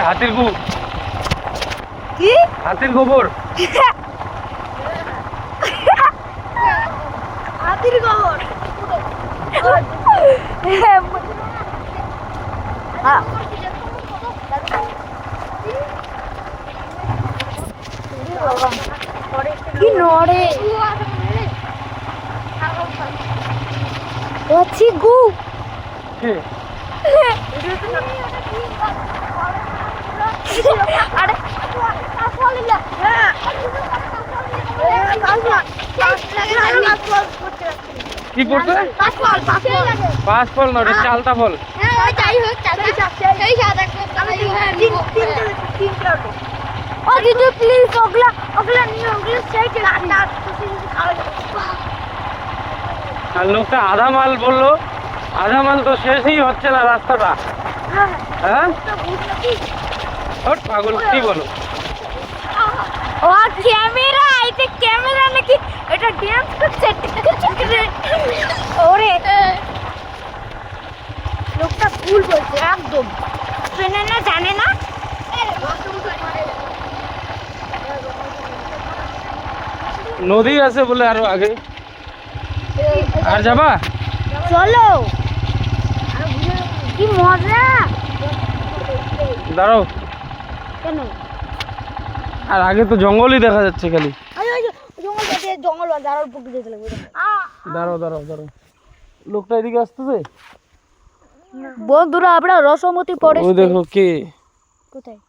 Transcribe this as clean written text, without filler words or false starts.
হাতির গু কি হাতির গোবর হাতির গোবর কি নড়ে আছি গু আরে কি পড়ছে পাঁচ ফল না ওটা চালতা ফল ও দিদি প্লিজ ওগুলা নিয়ে ওগুলো সাইকেল আর লোকটা আধা মাল বললো আধা মাল তো শেষই হচ্ছে না রাস্তাটা হ্যাঁ পাগল কি বলো ও ক্যামেরা এটা ক্যামেরা নাকি এটা ড্যান্স করছে ওরে লোকটা ভুল বলছে একদম শুনে না জানে না নদী আছে বলে আরো আগে আর যাবা চলো কি মজা দাঁড়াও কেন আর আগে তো জঙ্গলই দেখা যাচ্ছে খালি জঙ্গল যারার পুকুর যেতে লাগবে দাঁড়াও দাঁড়াও দাঁড়াও লোকটা এদিকে আসতেছে বন্ধুরা আমরা রসমতি পড়ে ওই দেখো কে কোথায়